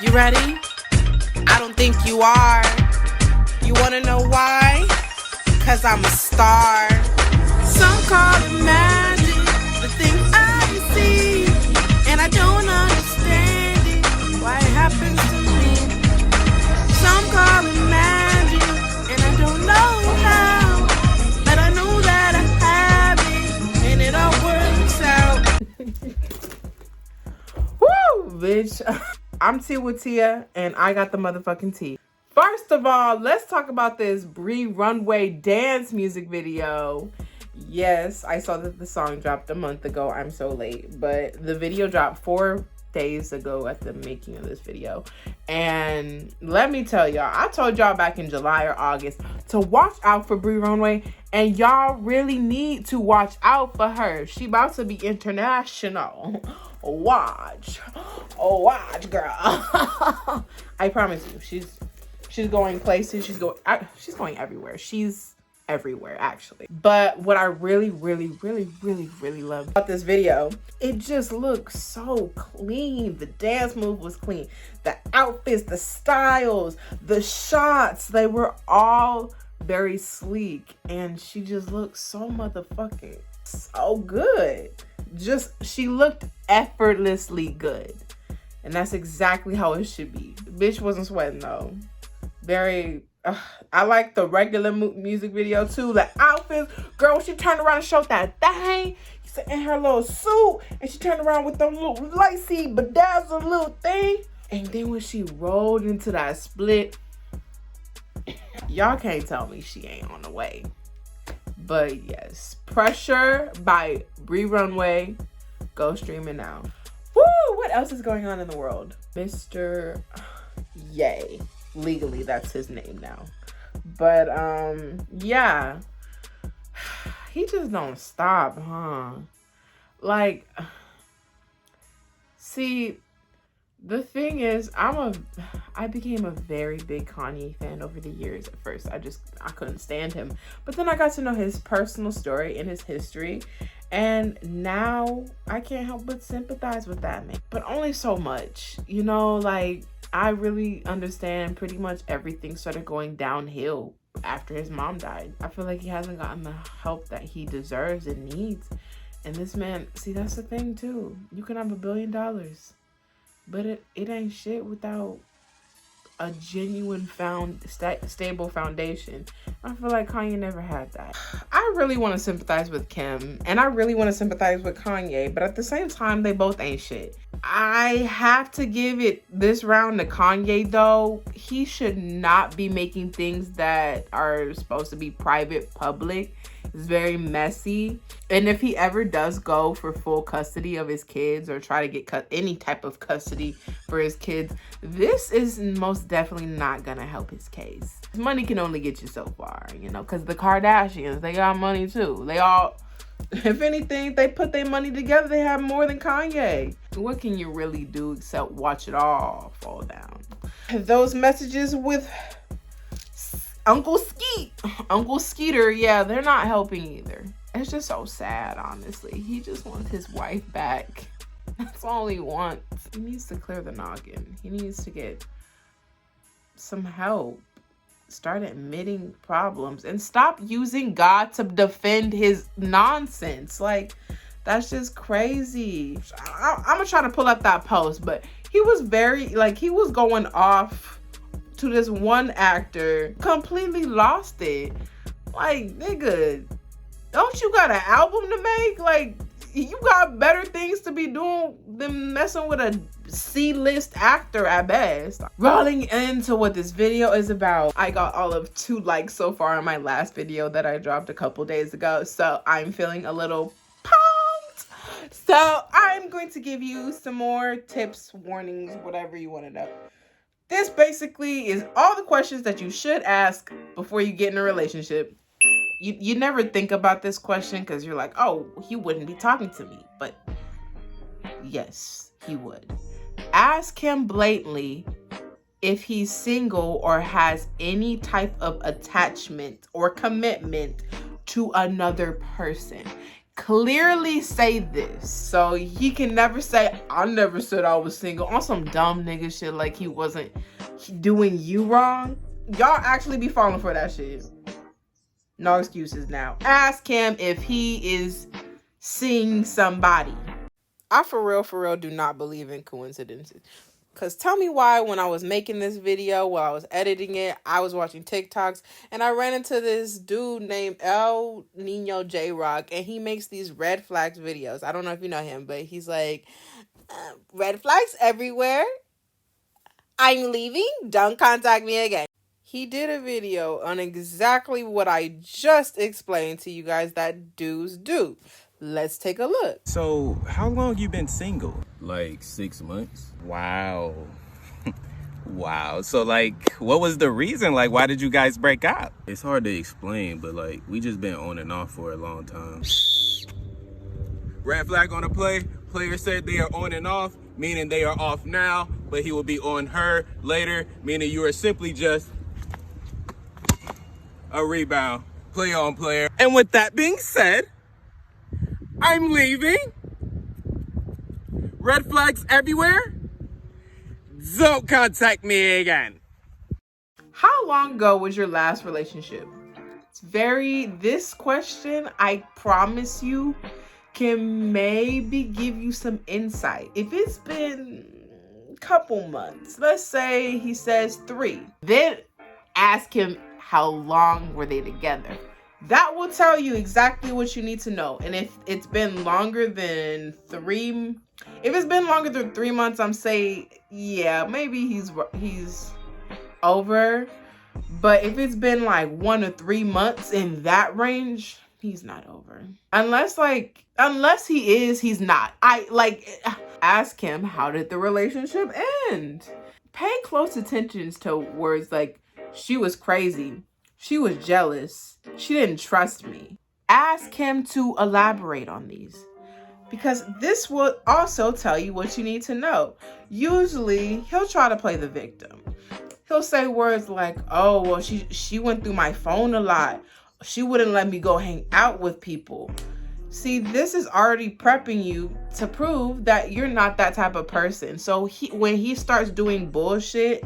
You ready? I don't think you are. You wanna know why? 'Cause I'm a star. Some call it magic, the things I see, and I don't understand it, why it happens to me. Some call it magic, and I don't know how, but I know that I have it, and it all works out. Woo, bitch. I'm TeaWTia, and I got the motherfucking tea. First of all, let's talk about this Bree runway dance music video. Yes, I saw that the song dropped a month ago. I'm so late. But the video dropped 4 days ago at the making of this video. And let me tell y'all, I told y'all back in July or August to watch out for Bree runway. And y'all really need to watch out for her. She about to be international. Watch. Oh, watch, girl. I promise you, she's going places. She's going everywhere. She's everywhere, actually. But what I really love about this video, it just looks so clean. The dance move was clean. The outfits, the styles, the shots, they were all very sleek. And she just looked so motherfucking so good. She looked effortlessly good. And that's exactly how it should be. Bitch wasn't sweating though. I like the regular music video too. The outfits, girl, she turned around and showed that thing. She's in her little suit, and she turned around with them little lacy bedazzled little thing. And then when she rolled into that split, y'all can't tell me she ain't on the way. But yes, Pressure by Bree Runway. Go stream it now. Woo! What else is going on in the world? Mr. Yay. Legally, that's his name now. But, yeah. He just don't stop, huh? Like, see, the thing is, I became a very big Kanye fan over the years. At first, I couldn't stand him. But then I got to know his personal story and his history. And now I can't help but sympathize with that man. But only so much. You know, like, I really understand pretty much everything started going downhill after his mom died. I feel like he hasn't gotten the help that he deserves and needs. And this man, see, that's the thing too. You can have $1 billion, but it ain't shit without a genuine stable foundation. I feel like Kanye never had that. I really want to sympathize with Kim, and I really want to sympathize with Kanye, but at the same time, they both ain't shit. I have to give it this round to Kanye though. He should not be making things that are supposed to be private public. It's very messy. And if he ever does go for full custody of his kids or try to get any type of custody for his kids, this is most definitely not gonna help his case. Money can only get you so far, you know, because the Kardashians, they got money too. They all, if anything, they put their money together, they have more than Kanye. What can you really do except watch it all fall down? Those messages with Uncle Skeeter, yeah, they're not helping either. It's just so sad, honestly. He just wants his wife back. That's all he wants. He needs to clear the noggin. He needs to get some help. Start admitting problems and stop using God to defend his nonsense. Like, that's just crazy. I'm gonna try to pull up that post, but he was he was going off to this one actor, completely lost it. Like, nigga, don't you got an album to make? Like, you got better things to be doing than messing with a C-list actor at best. Rolling into what this video is about, I got all of 2 likes so far on my last video that I dropped a couple days ago, so I'm feeling a little pumped. So I'm going to give you some more tips, warnings, whatever you want to know. This basically is all the questions that you should ask before you get in a relationship. You never think about this question because you're like, oh, he wouldn't be talking to me. But yes, he would. Ask him blatantly if he's single or has any type of attachment or commitment to another person. clearly say this. So he can never say, I never said I was single, on some dumb nigga shit like he wasn't doing you wrong. Y'all actually be falling for that shit. No excuses now. Ask him if he is seeing somebody. I for real do not believe in coincidences. Cause tell me why when I was making this video, while I was editing it, I was watching TikToks and I ran into this dude named El Nino J Rock, and he makes these red flags videos. I don't know if you know him, but he's like, red flags everywhere. I'm leaving. Don't contact me again. He did a video on exactly what I just explained to you guys that dudes do. Let's take a look. So, how long you been single? Like 6 months. Wow. Wow. So, like, what was the reason? Like, why did you guys break up? It's hard to explain, but like we just been on and off for a long time. Red flag on the play. Player said they are on and off, meaning they are off now, but he will be on her later, meaning you are simply just a rebound. Player on player. And with that being said, I'm leaving. Red flags everywhere. Don't contact me again. How long ago was your last relationship? This question, I promise you, can maybe give you some insight. If it's been a couple months, let's say he says 3, then ask him how long were they together. That will tell you exactly what you need to know. And if it's been longer than 3, if it's been longer than 3 months, I'm saying, yeah, maybe he's over. But if it's been like 1 to 3 months in that range, he's not over. Unless he is, he's not. Ask him, how did the relationship end? Pay close attention to words like, she was crazy, she was jealous, she didn't trust me. Ask him to elaborate on these, because this will also tell you what you need to know. Usually, he'll try to play the victim. He'll say words like, oh, well, she went through my phone a lot. She wouldn't let me go hang out with people. See, this is already prepping you to prove that you're not that type of person. So when he starts doing bullshit,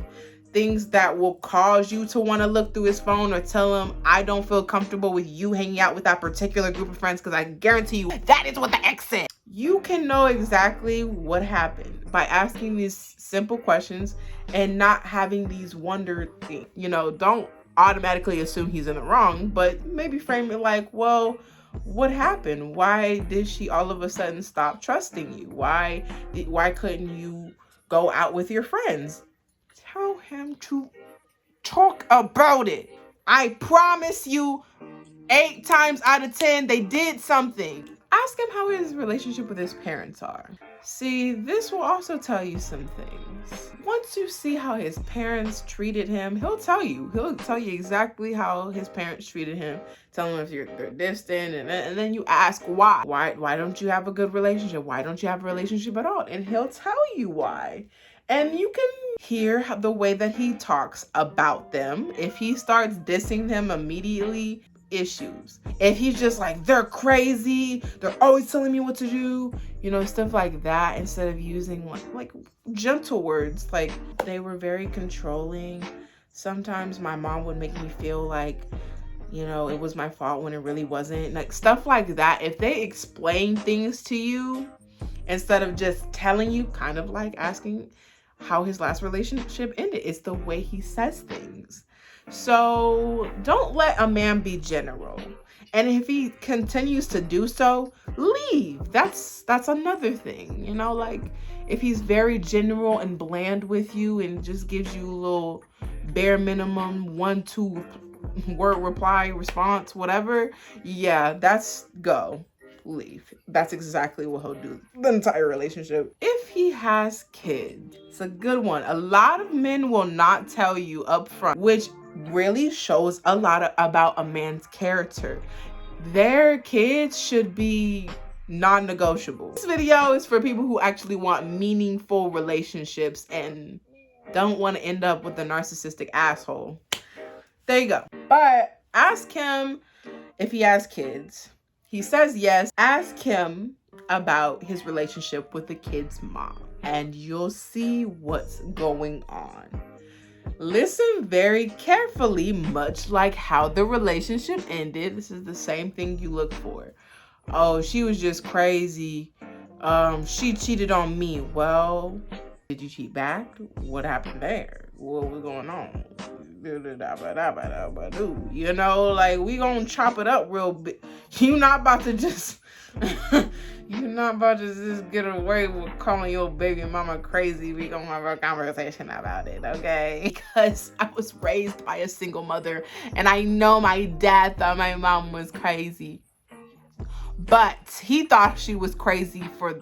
things that will cause you to want to look through his phone or tell him, I don't feel comfortable with you hanging out with that particular group of friends, because I guarantee you that is what the ex said. You can know exactly what happened by asking these simple questions and not having these wonder things. Don't automatically assume he's in the wrong, but maybe frame it like, well, what happened? Why did she all of a sudden stop trusting you? Why couldn't you go out with your friends? Tell him to talk about it. I promise you, 8 times out of 10, they did something. Ask him how his relationship with his parents are. See, this will also tell you some things. Once you see how his parents treated him, he'll tell you. He'll tell you exactly how his parents treated him. Tell him if they're distant, and then you ask why. Why don't you have a good relationship? Why don't you have a relationship at all? And he'll tell you why. And you can hear the way that he talks about them. If he starts dissing them immediately, issues. If he's just like, they're crazy, they're always telling me what to do, stuff like that, instead of using like gentle words, like they were very controlling. Sometimes my mom would make me feel like, it was my fault when it really wasn't. Like stuff like that. If they explain things to you instead of just telling you, kind of like asking how his last relationship ended, it's the way he says things. So don't let a man be general. And if he continues to do so, leave. That's another thing. Like if he's very general and bland with you and just gives you a little bare minimum 1-2 word reply, response, whatever, yeah, that's go. Leave. That's exactly what he'll do the entire relationship. If he has kids, it's a good one. A lot of men will not tell you up front, which really shows a lot about a man's character. Their kids should be non-negotiable. This video is for people who actually want meaningful relationships and don't want to end up with a narcissistic asshole. There you go. But ask him if he has kids. He says yes. Ask him about his relationship with the kid's mom, and you'll see what's going on. Listen very carefully, much like how the relationship ended. This is the same thing you look for. Oh, she was just crazy. She cheated on me. Well, did you cheat back? What happened there? What was going on? You know, like, we gonna chop it up real big. You not about to just get away with calling your baby mama crazy. We gonna have a conversation about it, okay? Because I was raised by a single mother, and I know my dad thought my mom was crazy, but he thought she was crazy for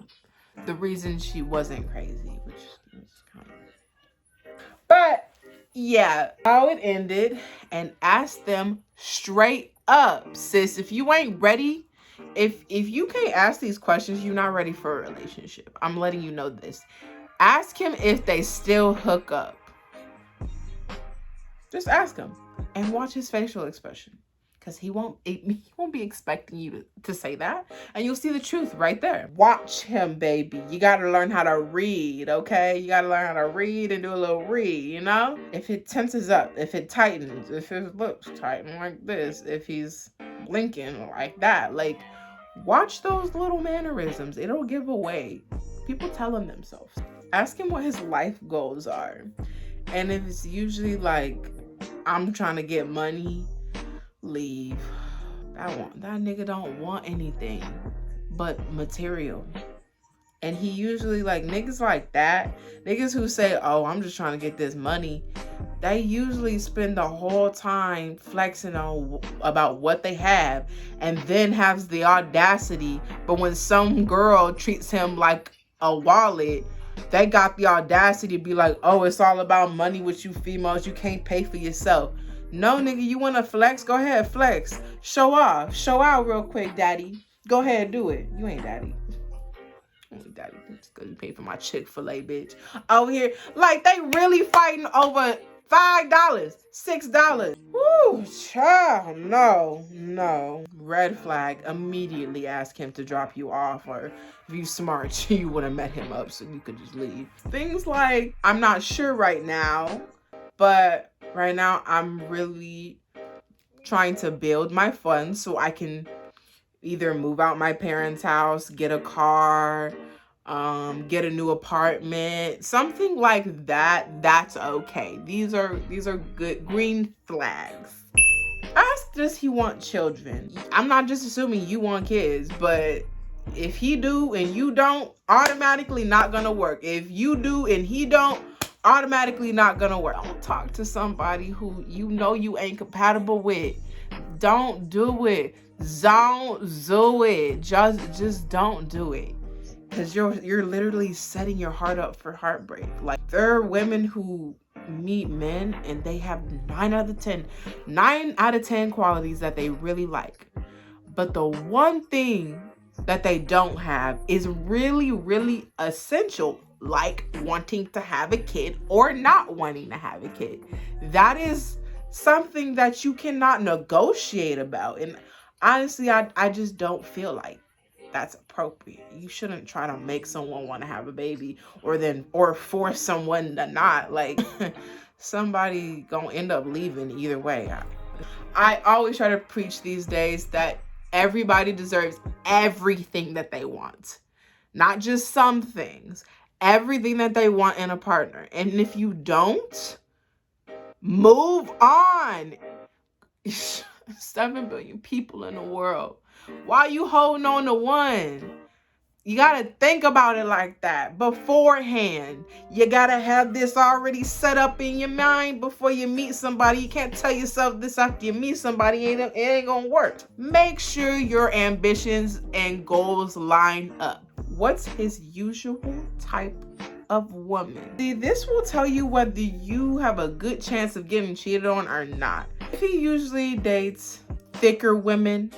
the reason she wasn't crazy, which is kind of... But yeah, how it ended, and ask them straight up, sis. If you ain't ready, if you can't ask these questions, you're not ready for a relationship. I'm letting you know this. Ask him if they still hook up. Just ask him and watch his facial expression, because he won't be expecting you to say that, and you'll see the truth right there. Watch him, baby. You got to learn how to read, okay? You got to learn how to read and do a little read, you know? If it tenses up, if it tightens, if his lips tighten like this, if he's blinking like that, like, watch those little mannerisms. It'll give away. People telling themselves. Ask him what his life goals are. And if it's usually like, I'm trying to get money, leave. That nigga don't want anything but material. And he usually, like, niggas like that, niggas who say, oh, I'm just trying to get this money, they usually spend the whole time flexing on about what they have, and then has the audacity, but when some girl treats him like a wallet, they got the audacity to be like, oh, it's all about money with you females, you can't pay for yourself. No, nigga, you want to flex? Go ahead, flex. Show off. Show out real quick, daddy. Go ahead, do it. You ain't daddy. You ain't daddy. Just because you pay for my Chick-fil-A, bitch. Over here, like, they really fighting over $5, $6. Woo, child. No. Red flag. Immediately ask him to drop you off, or if you smart, you would have met him up so you could just leave. Things like, I'm not sure right now, but right now I'm really trying to build my funds so I can either move out my parents' house, get a car, get a new apartment, something like that. That's okay. These are good green flags. Ask, does he want children? I'm not just assuming you want kids, but if he do and you don't, automatically not gonna work. If you do and he don't, automatically not gonna work. Don't talk to somebody who you know you ain't compatible with. Don't do it. Don't do it. Just don't do it. Because you're literally setting your heart up for heartbreak. Like, there are women who meet men and they have 9 out of 10 qualities that they really like. But the one thing that they don't have is really, really essential, like wanting to have a kid or not wanting to have a kid. That is something that you cannot negotiate about. And honestly, I just don't feel like that's appropriate. You shouldn't try to make someone want to have a baby or force someone to not. Like, somebody gonna end up leaving either way. I always try to preach these days that everybody deserves everything that they want, not just some things. Everything that they want in a partner. And if you don't, move on. 7 billion people in the world. Why you holding on to one? You got to think about it like that beforehand. You got to have this already set up in your mind before you meet somebody. You can't tell yourself this after you meet somebody. It ain't going to work. Make sure your ambitions and goals line up. What's his usual type of woman? See, this will tell you whether you have a good chance of getting cheated on or not. If he usually dates thicker women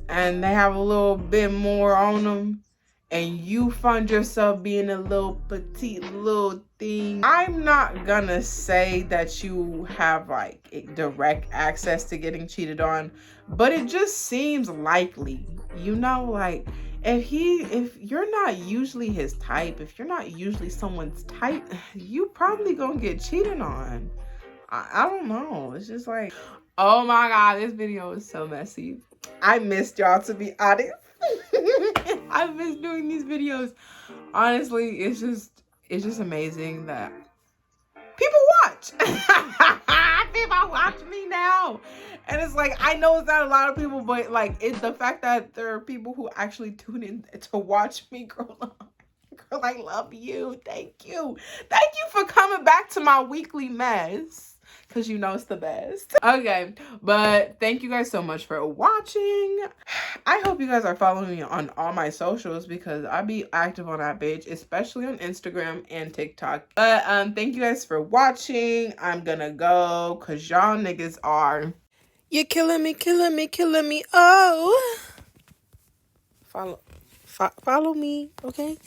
and they have a little bit more on them, and you find yourself being a little petite little thing, I'm not gonna say that you have like direct access to getting cheated on, but it just seems likely. You know, like if you're not usually his type, if you're not usually someone's type, you probably gonna get cheated on. I don't know. It's just like, oh my god, this video is so messy. I missed y'all, to be honest. I miss doing these videos. Honestly, it's just amazing that people watch. People watch me now. And it's like, I know it's not a lot of people, but like, it's the fact that there are people who actually tune in to watch me, girl. Girl, I love you. Thank you. Thank you for coming back to my weekly mess. Because you know it's the best. Okay, but thank you guys so much for watching. I hope you guys are following me on all my socials because I be active on that page, especially on Instagram and TikTok. But thank you guys for watching. I'm gonna go because y'all niggas are... You're killing me, killing me, killing me. Oh. Follow me, okay?